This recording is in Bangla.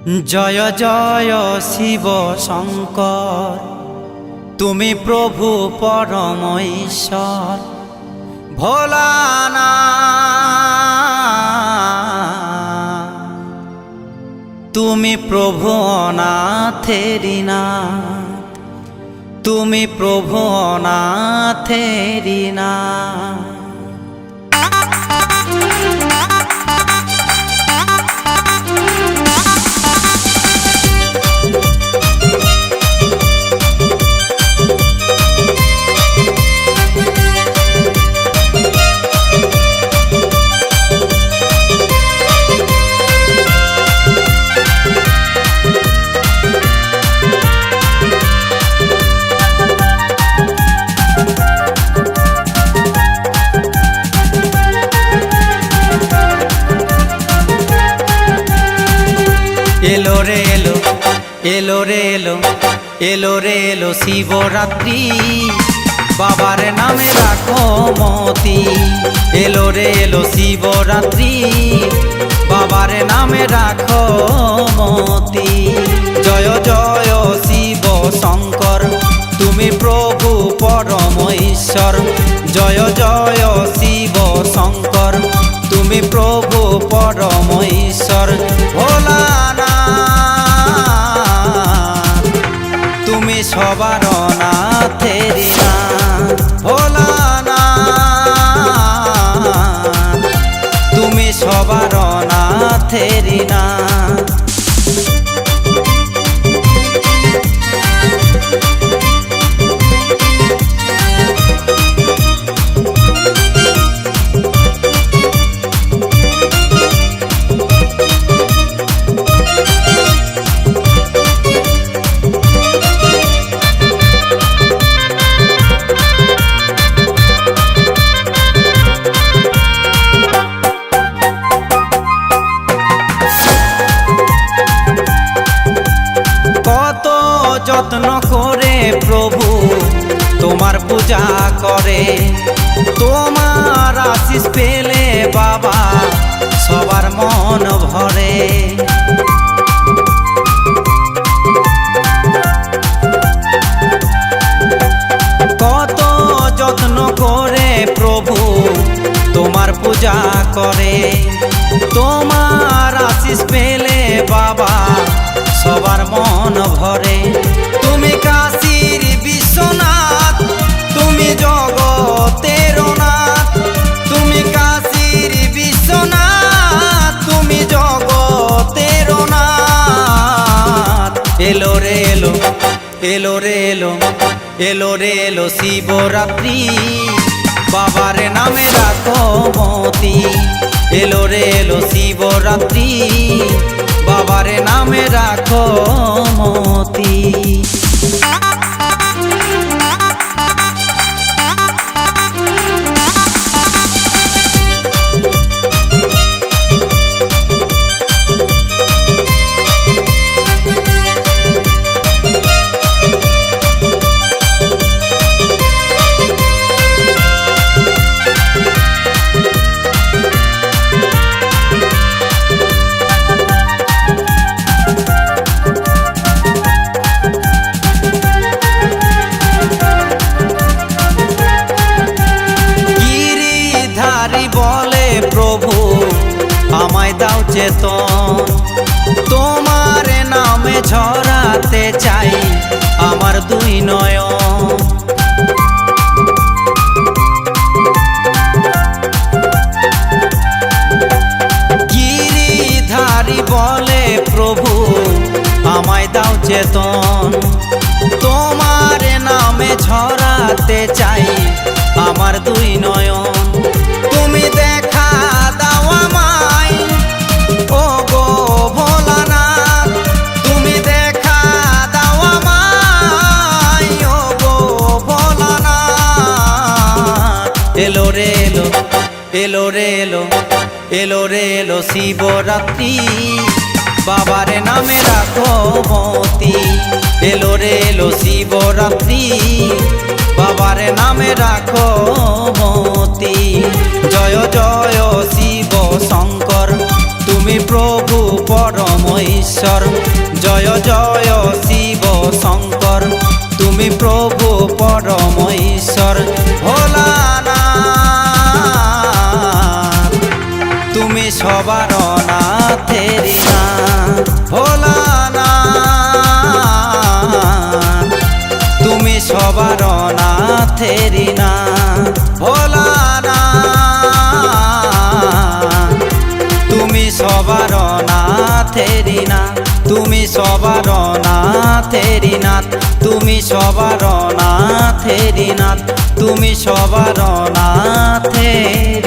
জয় জয় শিব শঙ্কর, তুমি প্রভু পরম ঈশ্বর। ভোলানাথ তুমি প্রভু অনাথেরি নাথ, তুমি প্রভু অনাথেরি নাথ। এলো রে এলো, এলো রে এলো, এলো রে এলো শিবরাত্রি, বাবার নামে রাখো মতি। এলো রে এলো শিবরাত্রি, বাবার নামে রাখো মতি। জয় জয় শিব শঙ্কর, তুমি প্রভু পরম ঈশ্বর। জয় জয় শিব শঙ্কর, তুমি প্রভু পরম ঈশ্বর। ভোলানাথ তুমি সবার নাথেরি নাথ। ভোলানাথ তুমি সবার নাথেরি নাথ। যত্ন করে প্রভু তোমার পূজা করে, তোমার আশিস পেলে বাবা সবার মন ভরে। কত যত্ন করে প্রভু তোমার পূজা করে, তোমার আশিস পেলে বাবা সবার মন ভরে। তুমি কাশীর বিশ্বনাথ, তুমি জগতের নাথ। তুমি কাশীর বিশ্বনাথ, তুমি জগতের নাথ। এলো রে এলো, এলো রে এলো, এলো রে এলো শিবরাত্রি, বাবার নামে রাখো মতি। এলো রে এলো শিবরাত্রি, বাবার নামে রাখো মতি। বলে প্রভু আমায় দাও চেতন, তোমার নামে ঝরাতে চাই আমার দুই নয়ন। গিরিধারী বলে প্রভু আমায় দাও চেতন, তোমার নামে ঝরাতে চাই আমার দুই নয়ন। তুমি দেখা দাও আমায় ও গো ভোলানাথ, তুমি দেখা দাও আমায় ও গো ভোলানাথ। এলো রে এলো, এলো রে এলো, এলো রে এলো শিবরাত্রি, বাবার নামে রাখো মতি। এলো রে এলো শিবরাত্রি, বাবার নামে রাখো মতি। জয় জয় শিব শঙ্কর, তুমি তুমি প্রভু পরম ঈশ্বর, জয় জয় শিব শঙ্কর। তুমি প্রভু পরম ঈশ্বর ভোলানাথ, তুমি সবার নাথেরি নাথ ভোলানাথ, তুমি সবার নাথেরি নাথ ভোলানাথ, তুমি সবার নাথেরি নাথ, তুমি সবার নাথেরি নাথ, তুমি সবার নাথেরি নাথ, তুমি সবার নাথেরি